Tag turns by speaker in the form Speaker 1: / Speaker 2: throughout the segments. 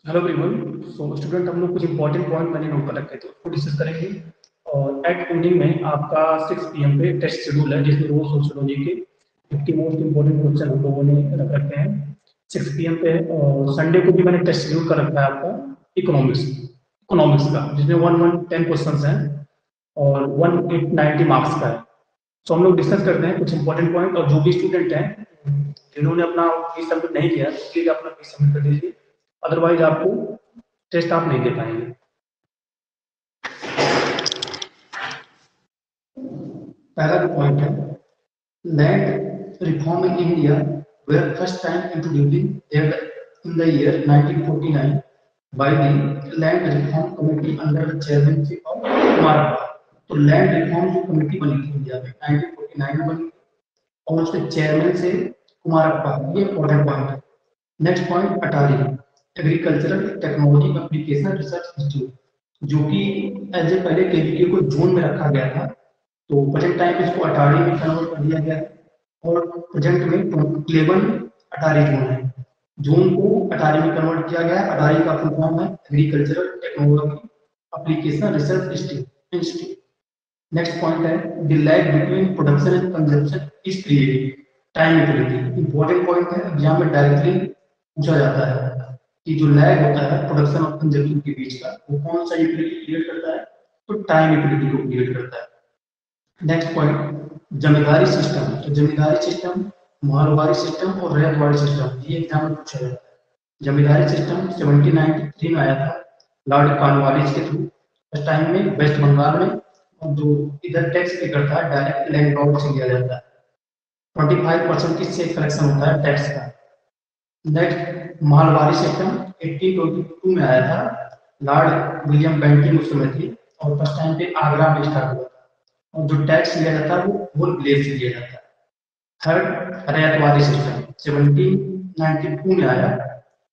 Speaker 1: Hello everyone. So student, हम लोग कुछ इंपॉर्टेंट पॉइंट मैंने नोट कर रखे थे, उसको डिस्कस करेंगे। और एट कोडिंग में आपका 6 पीएम पे टेस्ट शेड्यूल है, जिसमें रोज सोशियोलॉजी के 50 मोस्ट इंपॉर्टेंट क्वेश्चन हम लोगों ने रख रखे हैं 6 पीएम पे। और संडे को भी मैंने टेस्ट शेड्यूल कर रखा है आपका इकोनॉमिक्स इकोनॉमिक्स का, जिसमें 110 क्वेश्चन हैं और 190 मार्क्स का है। सो हम लोग डिस्कस करते हैं कुछ इंपॉर्टेंट पॉइंट। और जो भी स्टूडेंट हैं जिन्होंने अपना फीस सबमिट नहीं किया, प्लीज अपना फीस सबमिट कर दीजिए, अदरवाइज आपको टेस्ट आप नहीं दे पाएंगे। पहला जो पॉइंट है, land reform in India where first time introducing in the year 1949 by the land reform committee under the chairmanship of Kumarappa. तो लैंड रिफॉर्म जो कमेटी बनी थी इंडिया में 1949 में बनी और उसके चेयरमैन से कुमारप्पा, ये इंपॉर्टेंट पॉइंट है। Next point, ATARI agricultural technology application research institute, जो कि एज ए पहले केवीके को जोन में रखा गया था, तो प्रेजेंट टाइम इसको अटारी में कन्वर्ट कर दिया गया है। और प्रेजेंट में 11 अटारी जोन है, जोन को अटारी में कन्वर्ट किया गया है। अटारी का फुल फॉर्म है agricultural technology application research institute. Next point है, the lag between production and consumption is created time utility. Important point है, एग्जाम में डायरेक्टली पूछा जाता है कि जो लैग होता है प्रोडक्शन और कंजम्पशन के बीच का, वो कौन सा यूटिलिटी क्रिएट करता है, तो टाइम यूटिलिटी को क्रिएट करता है। नेक्स्ट पॉइंट, जमींदारी सिस्टम। तो जमींदारी सिस्टम, माहवारी सिस्टम और रैयतवाड़ी सिस्टम, ये एग्जाम में पूछा जाता है। जमींदारी सिस्टम 1793 में आया था लॉर्ड कॉर्नवालिस के थ्रू, उस टाइम में वेस्ट बंगाल में। और जो इधर टैक्स पे करता है डायरेक्ट लैंड लॉर्ड से लिया जाता है, 25% किससे कलेक्शन होता है, टैक्स का। नेक्स्ट, मालवारी सिस्टम 1822 में आया था, लॉर्ड विलियम बेंटिंग उस समय थे, और फर्स्ट टाइम पे आगरा में स्टार्ट हुआ था। और जो टैक्स लिया जाता है वो होल विलेज से लिया जाता है। थर्ड, रैयतवादी सिस्टम 1792 में आया,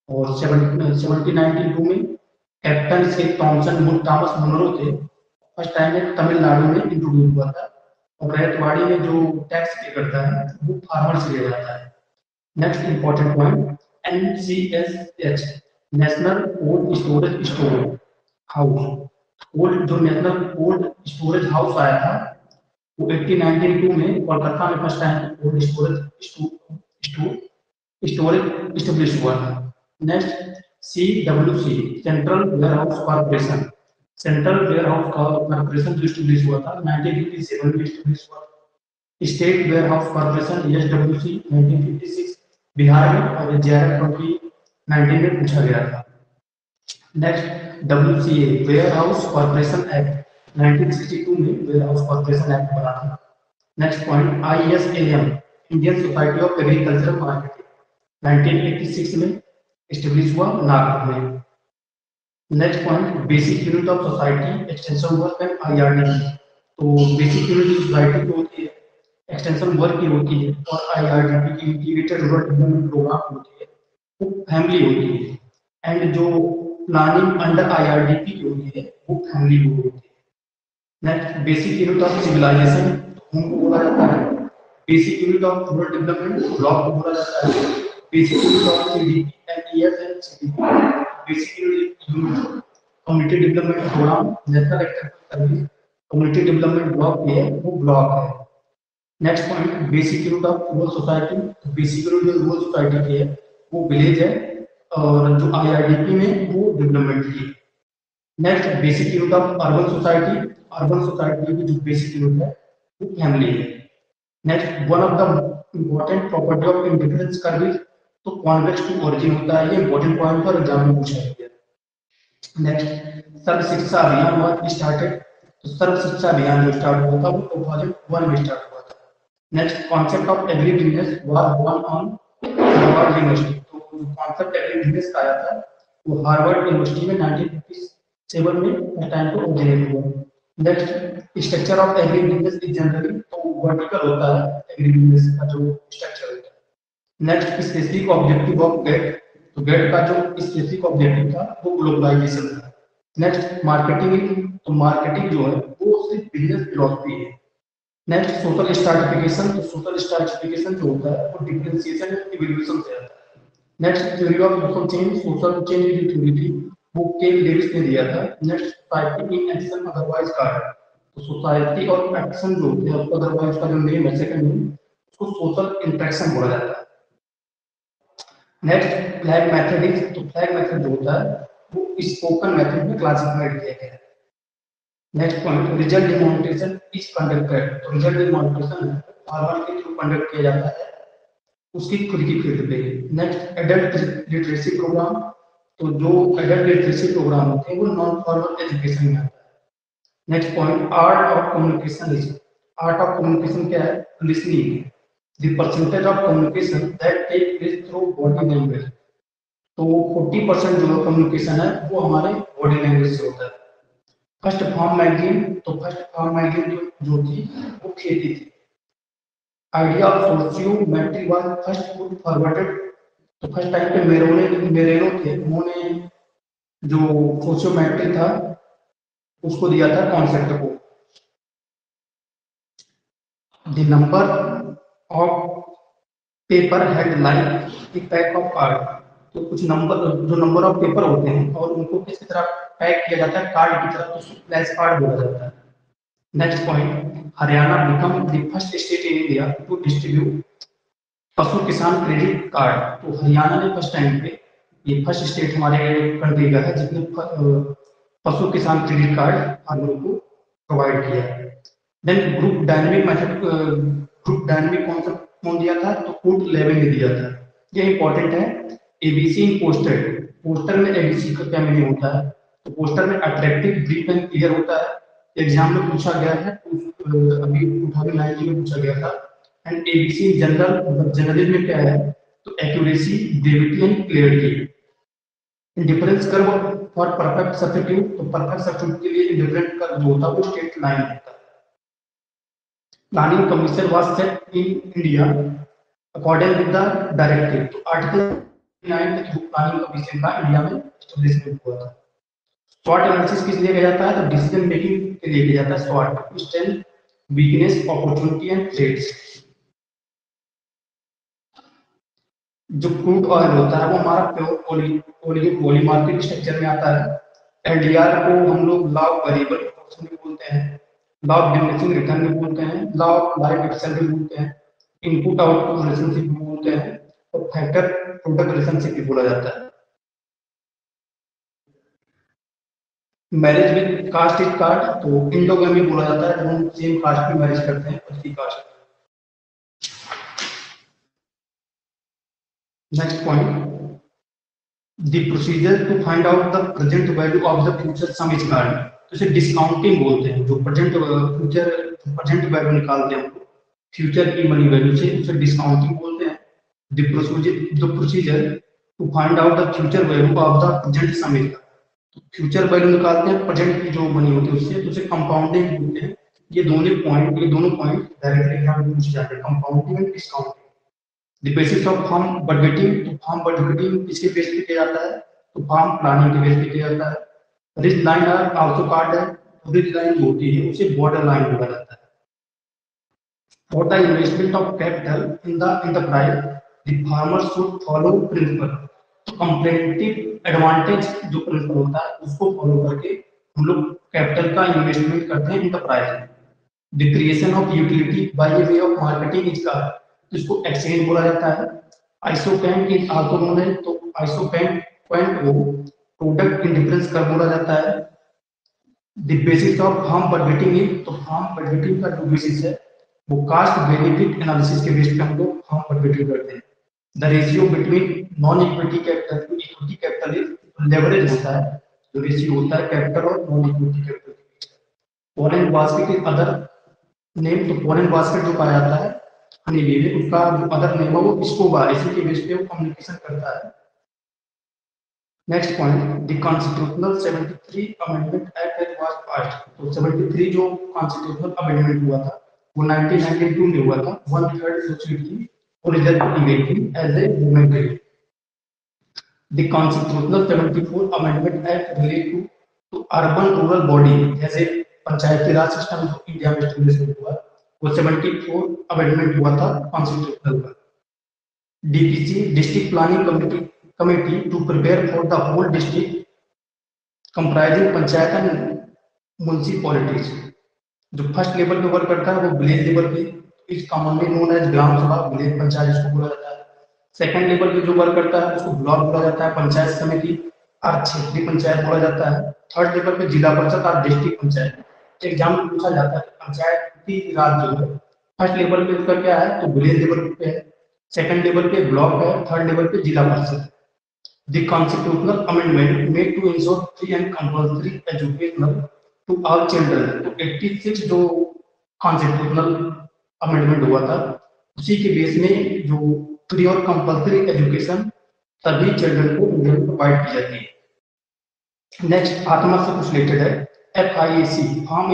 Speaker 1: और 1792 में कैप्टन से थॉमस मुनरो थे, फर्स्ट टाइम में तमिलनाडु में इंट्रोड्यूस हुआ था। और रैयतवाड़ी में जो टैक्स पे करता है वो फार्मर से लिया जाता है। Next important point, NCSH national cold storage storehouse. Cold जो नेशनल कोल्ड स्टोरेज हाउस आया था वो 1892 में कोलकाता में first time cold storage establish हुआ था। Next, CWC central warehouse corporation. Central warehouse corporation जो स्टेब्लिश हुआ था 1957 में स्टेब्लिश हुआ था। State warehouse corporation SWC 1956 Bihar में, और JRF 2019 में पूछा गया था। Next, WCA ware house corporation act 1962 में वेयर हाउस कॉर्पोरेशन एक्ट बना था। Next point, ISAM Indian society of agricultural marketing 1986 में एस्टेब्लिश हुआ नागपुर में। Next point, basic unit of society extension work and IRDP। तो बेसिक यूनिट सोसाइटी की होती है, एक्सटेंशन वर्क की होती है, और IRDP की इंटीग्रेटेड रूरल डेवलपमेंट प्रोग्राम होती है, वो फैमिली होती है। एंड जो प्लानिंग अंडर IRDP की होती है वो फैमिली को होती है। Next, basic unit of civilization home को बोला जाता है। Basic unit of rural development block को बोला जाता है। Basic unit of CDP and ESN basic unit community development programme national extension service community development block है, वो ब्लॉक है। Next point, basic unit of rural society. Basic unit जो rural society की है वो विलेज है, और जो IRDP में वो डेवलपमेंट की है। Next, basic unit of urban society. Urban society की जो बेसिक यूनिट है वो फैमिली है। Next, one of the important property of indifference curve, तो कॉन्वेक्स टू ओरिजिन होता है, ये इंपॉर्टेंट पॉइंट और एग्जाम में पूछा गया। नेक्स्ट, सर्व शिक्षा अभियान हुआ स्टार्टेड। तो सर्व शिक्षा अभियान जो स्टार्ट हुआ था वो 2001 में स्टार्ट हुआ था। Next, concept of agri business was born on Harvard University. तो जो कॉन्सेप्ट एग्री बिजनेस का आया था वो हार्वर्ड यूनिवर्सिटी में 1957 में उस टाइम को ओरिजिनेट हुआ। Next, structure of agri business is generally, तो वर्टिकल होता है एग्री बिजनेस का जो स्ट्रक्चर होता है। Next, specific objective of gate. तो गेट का जो स्पेसिफिक ऑब्जेक्टिव था वो ग्लोबलाइजेशन था। Next, marketing. तो मार्केटिंग जो है वो सिर्फ बिजनेस फिलॉसफी है। Next, social stratification. तो सोशल स्ट्रैटिफिकेशन जो होता है वो डिफरेंशिएशन एंड इवोल्यूशन से आता है। Next theory of social change की थ्योरी थी, वो केल डेविस ने दिया था। Next society in action otherwise का है, तो सोसाइटी और एक्शन जो होते हैं अदरवाइज का जो नेम है सेकंड नेम, उसको सोशल इंटरेक्शन बोला जाता है। नेक्स्ट फ्लैग मेथड इज, तो फ्लैग मेथड जो होता है वो स्पोकन मेथड में क्लासिफाइड किया गया है। Next point, result demonstration is conducted, तो रिजल्ट डेमोन्स्ट्रेशन फॉर्मल के थ्रू कंडक्ट किया जाता है उसकी खुद की फील्ड पे। नेक्स्ट एडल्ट लिटरेसी प्रोग्राम, तो जो एडल्ट लिटरेसी प्रोग्राम होते हैं वो नॉन फॉर्मल एजुकेशन में आता है। Next point, art of communication is, art of communication क्या है? Listening, the percentage of communication that take place through body language, तो 40% जो कम्युनिकेशन है वो हमारे बॉडी लैंग्वेज से होता है। फर्स्ट फॉर्म मैगजीन, तो फर्स्ट फॉर्म मैगजीन जो थी वो खेती थी। Idea of sociometry was first put forwarded, तो फर्स्ट टाइम पे मेरेनो थे, उन्होंने जो सोशियोमेट्री था उसको दिया था कॉन्सेप्ट को। The number of paper head like a pack of card, तो कुछ नंबर ऑफ पेपर होते हैं और उनको किस तरह पैक किया जाता है कार्ड की तरह, तो फ्लैश कार्ड बोला जाता है। Next point, Haryana become the first state in India to distribute Pashu Kisan credit card, तो हरियाणा ने फर्स्ट टाइम पे, ये फर्स्ट स्टेट हमारे कंट्री का है जिसने पशु किसान क्रेडिट कार्ड फार्मरों को प्रोवाइड किया है। Then group dynamic method, group dynamic concept कौन दिया था? तो कूट लेविन ने दिया था। ये इंपॉर्टेंट है। एबीसी इन पोस्टर, पोस्टर में एबीसी का क्या मीनिंग होता है? तो पोस्टर में अट्रैक्टिव, ब्रीफ एंड क्लियर होता है। एग्जाम में पूछा गया है, अभी 2019 में पूछा गया था। एंड एबीसी जनरल, मतलब जनरलिज्म में क्या है? तो accuracy, brevity and clarity. Difference curve for perfect substitute, तो परफेक्ट सब्स्टिट्यूट के लिए डिफरेंट कर्व जो होता है वो स्ट्रेट लाइन होता है। Planning commission was set in India according with the directive, तो आर्टिकल 9 के थ्रू प्लानिंग कमीशन का इंडिया में एस्टेब्लिशमेंट हुआ था। स्वॉट एनालिसिस किस लिए किया जाता है? तो डिसीजन मेकिंग के लिए किया जाता है। स्वॉट, strength, weakness, opportunity and threats. जो क्रूड ऑयल होता है वो हमारा प्योर पॉलीमार्केट स्ट्रक्चर में आता है। एलडीआर को हम लोग लॉ ऑफ वेरिएबल प्रोपोर्शन भी बोलते हैं, लॉ ऑफ डिमिनिशिंग रिटर्न भी बोलते हैं, लॉ ऑफ लाइफ एक्सेल भी बोलते हैं, इनपुट आउटपुट रिलेशनशिप भी बोलते हैं, और फैक्टर प्रोडक्ट रिलेशनशिप भी बोला जाता है। Marriage with caste is called, तो इंडोगेमी बोला जाता है जब हम सेम कास्ट में मैरिज करते हैं उसी caste. Next point, the procedure to find out the present value of the future sum is called, तो इसे डिस्काउंटिंग बोलते हैं। जो प्रेजेंट वैल्यू निकालते हैं फ्यूचर की मनी वैल्यू से, उसे डिस्काउंटिंग बोलते हैं। The procedure to find out the future value of the present sum is called, तो फ्यूचर वैल्यू निकालते हैं प्रेजेंट की जो मनी होती है उससे, तो उसे कंपाउंडिंग बोलते हैं। ये दोनों पॉइंट डायरेक्टली एग्जाम में पूछे जाते हैं, compounding and discounting. The basis of form budgeting, तो फॉर्म बजटिंग किसके बेस पे किया जाता है? तो फॉर्म प्लानिंग के बेस पे किया जाता है। Ridge line are also called है, रिज लाइन जो होती है उसे बॉर्डर लाइन बोला जाता है। For the investment of capital in the enterprise the farmer should follow principle, तो कंपैरेटिव एडवांटेज जो प्रिंसिपल होता है उसको फॉलो करके हम लोग कैपिटल का इन्वेस्टमेंट करते हैं एंटरप्राइज में। The creation of utility by way of marketing is called, इसको एक्सचेंज बोला जाता है। आइसोपेन इज आल्सो नोन है, तो आइसोपेन पॉइंट को प्रोडक्ट इंडिफरेंस कर्व बोला जाता है। The basis of farm budgeting is, तो फार्म बजटिंग का जो बेसिस है वो कास्ट बेनिफिट एनालिसिस के बेस पे हम लोग फार्म बजटिंग करते हैं। The ratio between non equity capital to equity capital is leverage होता है, जो रेशियो होता है कैपिटल और नॉन इक्विटी कैपिटल के बीच। Foreign basket is other name, तो फॉरेन बास्केट जो पाया जाता है हनी बी में, उसका जो अदर नेम है वो स्कोबा, इसी के बेस पे वो कम्युनिकेशन करता है। Next point, the constitutional 73 amendment act was passed, तो 73 जो कॉन्स्टिट्यूशनल अमेंडमेंट हुआ था वो 1992 में हुआ था। 1/3 सोसाइटी को रिजर्व की गई थी एज ए वुमेन के लिए। The constitutional 74 amendment act relate to urban rural body, जैसे पंचायती राज सिस्टम जो इंडिया में एस्टेब्लिश हुआ वो 74 अमेंडमेंट हुआ था कॉन्स्टिट्यूशनल का। DPC district planning committee committee to prepare for the whole district comprising panchayat and municipalities. जो फर्स्ट लेवल पे वर्क करता है वो विलेज लेवल पे is commonly known as Gram Sabha, village panchayat इसको बोला जाता है। सेकंड लेवल पे जो वर्क करता है उसको ब्लॉक बोला जाता है, पंचायत समिति और क्षेत्रीय पंचायत बोला जाता है। थर्ड लेवल पे जिला परिषद और डिस्ट्रिक्ट पंचायत। एग्जाम में पूछा जाता है पंचायत की राज जो है फर्स्ट लेवल पे उसका क्या है, तो विलेज लेवल पे है, सेकंड लेवल पे ब्लॉक है, थर्ड लेवल पे जिला परिषद। The constitutional amendment made to ensure free and compulsory education to all children, तो 86 जो कॉन्स्टिट्यूशनल अमेंडमेंट हुआ था उसी के बेस में जो फ्री और कंपल्सरी एजुकेशन सभी चिल्ड्रन को इंडिया में प्रोवाइड की जाती है। नेक्स्ट आत्मा से कुछ रिलेटेड है। FIAC farm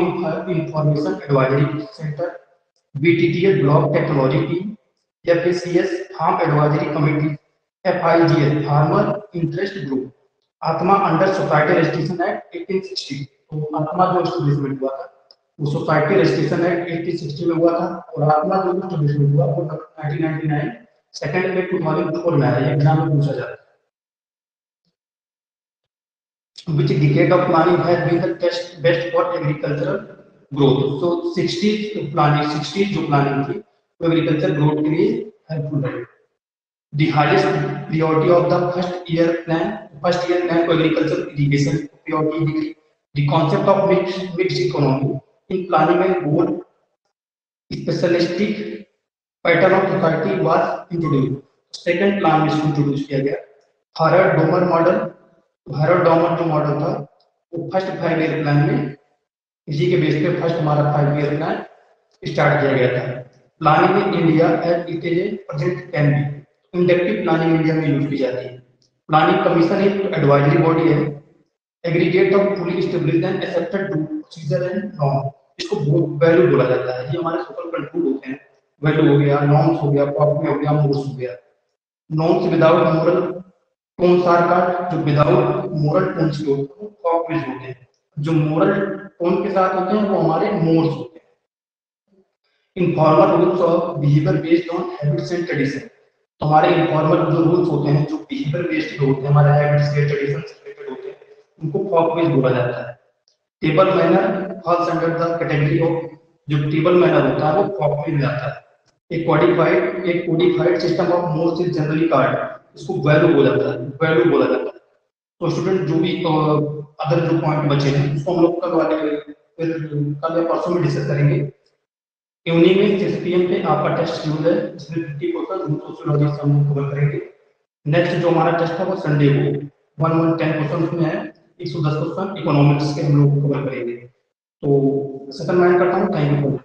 Speaker 1: information advisory centre, BTTL block technology team, FACS farm advisory committee, FIGS farmer interest group. ATMA under society registration act 1860, तो आत्मा जो एस्टेब्लिशमेंट हुआ था वो सोसाइटी रजिस्ट्रेशन एक्ट 1860 में हुआ था और आत्मा जो एस्टेब्लिशमेंट हुआ वो 1999 सेकंड में 2004 में आया। एग्जाम में पूछा जाता है। Which decade of planning has been the best for agricultural growth? So 60 planning, 60 जो प्लानिंग थी वो एग्रीकल्चर ग्रोथ के लिए हेल्पफुल रही। The highest priority of the first year plan को agriculture irrigation priority the. The concept of mixed economy in planning and goal specialistic pattern of society was introduced. Second plan में introduce किया गया। Harvard Domar model, Harvard Domar जो model था वो first 5 year plan में इसी के base पे फर्स्ट हमारा 5 ईयर प्लान स्टार्ट किया गया था। Planning in India as it is a present can be, inductive planning India में यूज की जाती है। प्लानिंग कमीशन एक एडवाइजरी बॉडी है, aggregate of fully established and accepted procedure and norm, इसको वैल्यू बोला जाता है। ये हमारे सोशल कंट्रोल होते हैं, वैल्यू हो गया, नॉर्म्स हो गया, प्रॉपर्टी हो गया, मोर्स हो गया। Norms without moral tones are called, जो विदाउट मोरल टोन्स के होते हैं वो कॉपीज होते हैं, जो मोरल टोन के साथ होते हैं वो हमारे मोर्स होते हैं। Informal rules of behaviour based on habits and tradition, तो हमारे इनफॉर्मल जो रूल्स होते हैं जो बिहेवियर बेस्ड होते हैं, हमारे हैबिट्स से ट्रेडिशन से रिलेटेड होते हैं, उनको फॉकवेज बोला जाता है। Table manner falls under the category of, जो टेबल मैनर होता है वो फॉकवेज में आता है। एक codified system of mores is generally called, इसको वैल्यू बोला जाता है, वैल्यू बोला जाता है। तो स्टूडेंट जो भी अदर जो पॉइंट बचे हैं उसको हम लोग कल या परसों में डिस्कस करेंगे। इवनिंग में 6 PM पे आपका टेस्ट शेड्यूल है, इसमें 50% सोशियोलॉजी से हम कवर करेंगे। नेक्स्ट जो हमारा टेस्ट है वो संडे को 110 क्वेश्चन में है, 110 क्वेश्चन इकोनॉमिक्स के हम लोग कवर करेंगे। तो सेकंड माइंड करता हूँ, थैंक यू।